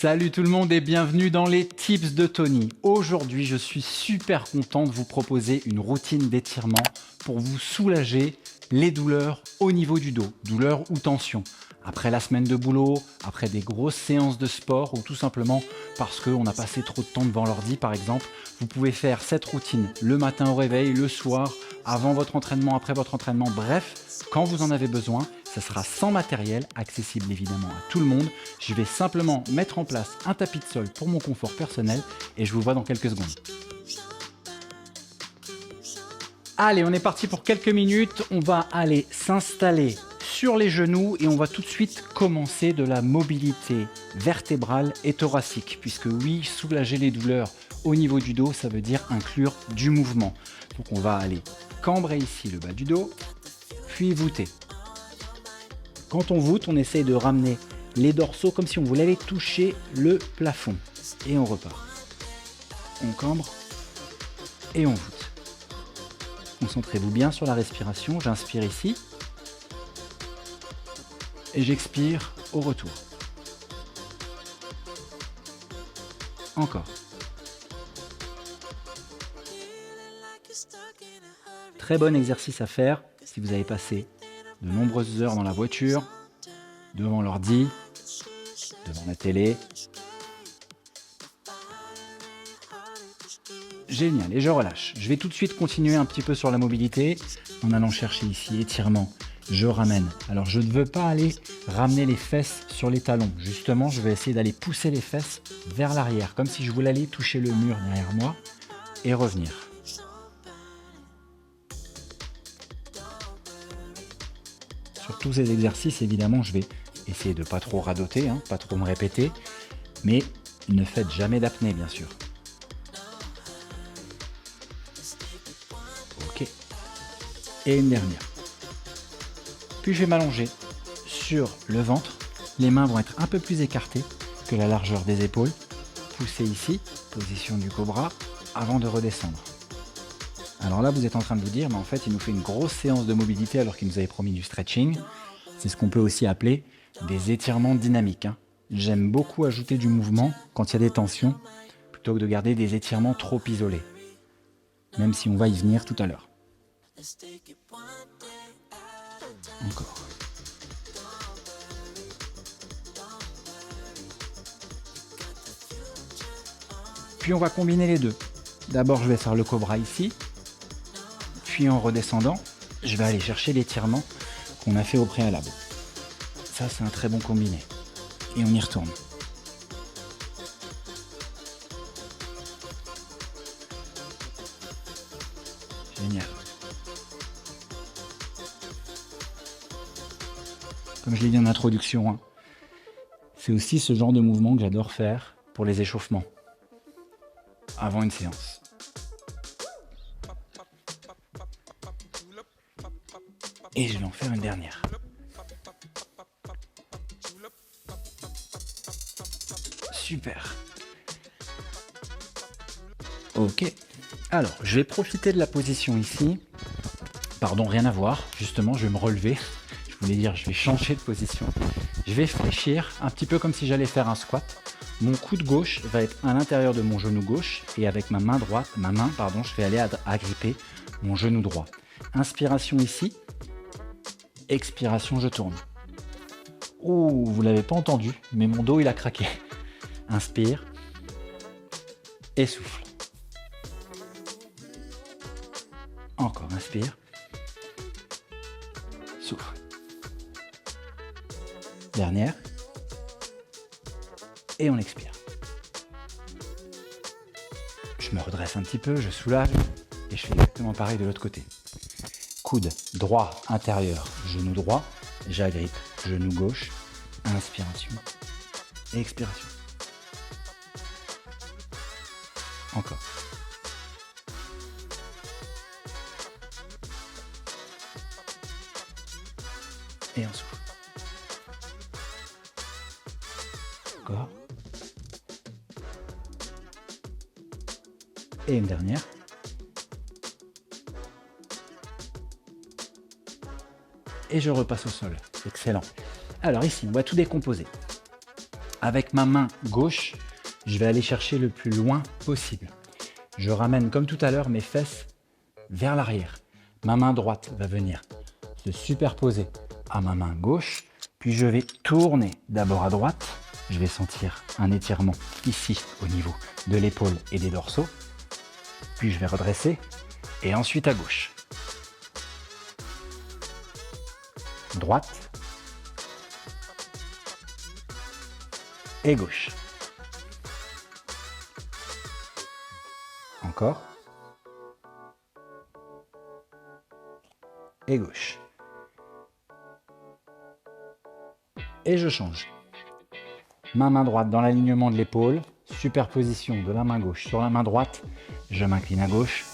Salut tout le monde et bienvenue dans les tips de Tony. Aujourd'hui, je suis super content de vous proposer une routine d'étirement pour vous soulager les douleurs au niveau du dos, douleurs ou tensions. Après la semaine de boulot, après des grosses séances de sport ou tout simplement parce qu'on a passé trop de temps devant l'ordi par exemple, vous pouvez faire cette routine le matin au réveil, le soir, avant votre entraînement, après votre entraînement, bref, quand vous en avez besoin. Ça sera sans matériel, accessible évidemment à tout le monde. Je vais simplement mettre en place un tapis de sol pour mon confort personnel et je vous vois dans quelques secondes. Allez, on est parti pour quelques minutes. On va aller s'installer sur les genoux et on va tout de suite commencer de la mobilité vertébrale et thoracique. Puisque oui, soulager les douleurs au niveau du dos, ça veut dire inclure du mouvement. Donc on va aller cambrer ici le bas du dos, puis voûter. Quand on voûte, on essaye de ramener les dorsaux comme si on voulait aller toucher le plafond. Et on repart. On cambre et on voûte. Concentrez-vous bien sur la respiration. J'inspire ici. Et j'expire au retour. Encore. Très bon exercice à faire si vous avez passé de nombreuses heures dans la voiture, devant l'ordi, devant la télé. Génial, et je relâche. Je vais tout de suite continuer un petit peu sur la mobilité en allant chercher ici étirement. Je ramène. Alors je ne veux pas aller ramener les fesses sur les talons. Justement, je vais essayer d'aller pousser les fesses vers l'arrière, comme si je voulais aller toucher le mur derrière moi et revenir. Sur tous ces exercices, évidemment, je vais essayer de ne pas trop radoter, pas trop me répéter, mais ne faites jamais d'apnée, bien sûr. Ok. Et une dernière. Puis je vais m'allonger sur le ventre. Les mains vont être un peu plus écartées que la largeur des épaules. Poussez ici, position du cobra, avant de redescendre. Alors là, vous êtes en train de vous dire, mais en fait, il nous fait une grosse séance de mobilité alors qu'il nous avait promis du stretching. C'est ce qu'on peut aussi appeler des étirements dynamiques. J'aime beaucoup ajouter du mouvement quand il y a des tensions, plutôt que de garder des étirements trop isolés. Même si on va y venir tout à l'heure. Encore. Puis on va combiner les deux. D'abord, je vais faire le cobra ici. Puis en redescendant, je vais aller chercher l'étirement qu'on a fait au préalable. Ça, c'est un très bon combiné. Et on y retourne. Génial. Comme je l'ai dit en introduction, c'est aussi ce genre de mouvement que j'adore faire pour les échauffements, avant une séance. Et je vais en faire une dernière. Super. Ok. Alors, je vais profiter de la position ici. Pardon, rien à voir. Justement, je vais me relever. Je voulais dire, je vais changer de position. Je vais fléchir un petit peu comme si j'allais faire un squat. Mon coude gauche va être à l'intérieur de mon genou gauche et avec ma main, je vais aller agripper mon genou droit. Inspiration ici. Expiration, je tourne. Ouh, vous l'avez pas entendu, mais mon dos il a craqué. Inspire et souffle. Encore, inspire. Souffle. Dernière. Et on expire. Je me redresse un petit peu, je soulage et je fais exactement pareil de l'autre côté. Coude droit intérieur, genou droit, j'agrippe, genou gauche, inspiration, expiration. Encore. Et on souffle. Encore. Et une dernière. Et je repasse au sol. Excellent. Alors ici, on va tout décomposer. Avec ma main gauche, je vais aller chercher le plus loin possible. Je ramène comme tout à l'heure mes fesses vers l'arrière. Ma main droite va venir se superposer à ma main gauche, puis je vais tourner d'abord à droite. Je vais sentir un étirement ici au niveau de l'épaule et des dorsaux. Puis je vais redresser et ensuite à gauche. Droite et gauche. Encore. Et gauche. Et je change. Ma main droite dans l'alignement de l'épaule, superposition de la main gauche sur la main droite, je m'incline à gauche,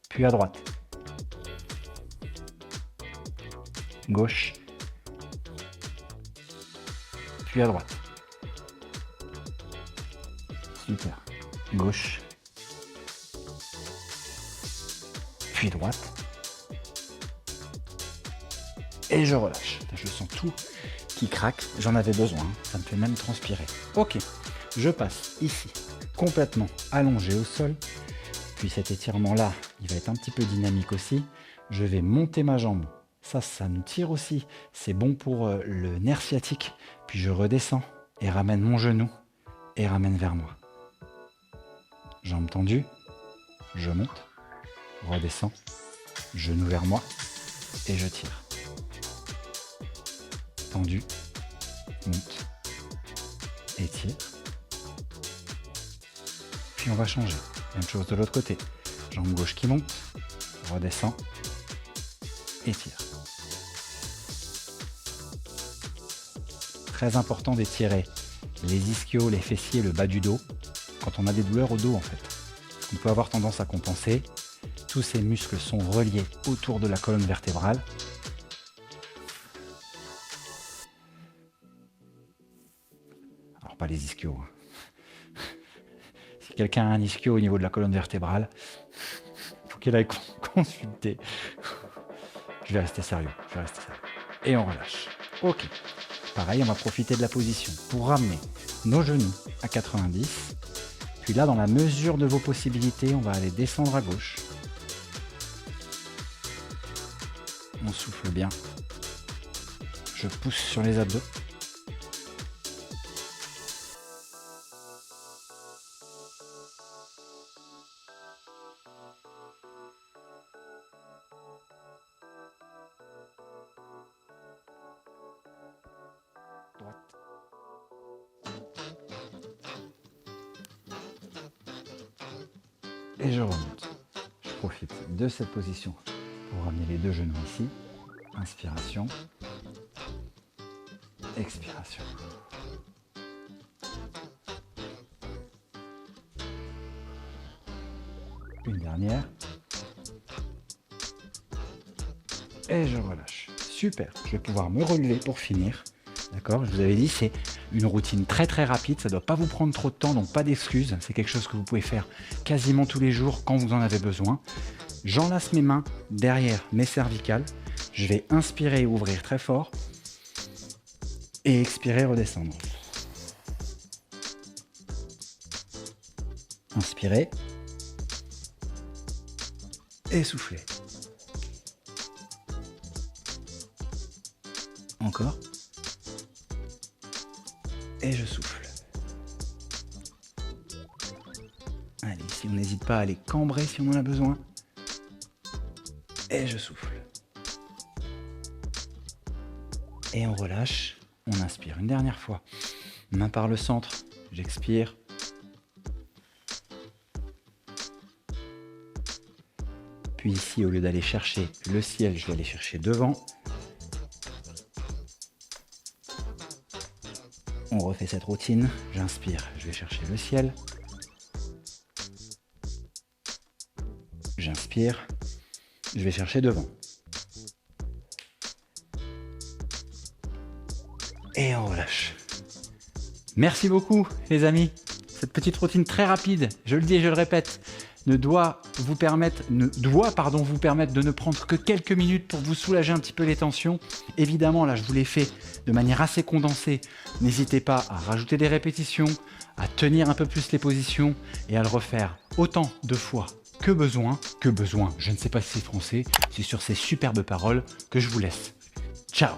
puis à droite. Gauche, puis à droite. Super. Gauche, puis droite. Et je relâche. Je sens tout qui craque. J'en avais besoin. Ça me fait même transpirer. Ok. Je passe ici, complètement allongé au sol. Puis cet étirement-là, il va être un petit peu dynamique aussi. Je vais monter ma jambe. Ça nous tire aussi. C'est bon pour le nerf sciatique. Puis je redescends et ramène mon genou et ramène vers moi. Jambe tendue. Je monte. Redescends. Genou vers moi. Et je tire. Tendu. Monte. Étire. Puis on va changer. Même chose de l'autre côté. Jambe gauche qui monte. Redescend. Étire. Très important d'étirer les ischios, les fessiers, le bas du dos quand on a des douleurs au dos en fait. On peut avoir tendance à compenser. Tous ces muscles sont reliés autour de la colonne vertébrale. Alors pas les ischios. Si quelqu'un a un ischio au niveau de la colonne vertébrale, il faut qu'il aille consulter. Je vais rester sérieux. Et on relâche. Ok. Pareil, on va profiter de la position pour ramener nos genoux à 90. Puis là, dans la mesure de vos possibilités, on va aller descendre à gauche. On souffle bien. Je pousse sur les abdos. Droite. Et je remonte. Je profite de cette position pour ramener les deux genoux ici. Inspiration. Expiration. Une dernière. Et je relâche. Super. Je vais pouvoir me relever pour finir. D'accord, je vous avais dit, c'est une routine très très rapide, ça ne doit pas vous prendre trop de temps, donc pas d'excuses. C'est quelque chose que vous pouvez faire quasiment tous les jours quand vous en avez besoin. J'enlace mes mains derrière mes cervicales. Je vais inspirer et ouvrir très fort. Et expirer, redescendre. Inspirez. Et soufflez. Encore. Et je souffle. Allez, ici on n'hésite pas à aller cambrer si on en a besoin. Et je souffle. Et on relâche. On inspire une dernière fois. Main par le centre. J'expire. Puis ici, au lieu d'aller chercher le ciel, je vais aller chercher devant. On refait cette routine. J'inspire, je vais chercher le ciel. J'inspire, je vais chercher devant. Et on relâche. Merci beaucoup les amis. Cette petite routine très rapide, je le dis et je le répète, doit vous permettre de ne prendre que quelques minutes pour vous soulager un petit peu les tensions. Évidemment, là, je vous l'ai fait de manière assez condensée. N'hésitez pas à rajouter des répétitions, à tenir un peu plus les positions et à le refaire autant de fois que besoin. Je ne sais pas si c'est français, c'est sur ces superbes paroles que je vous laisse. Ciao!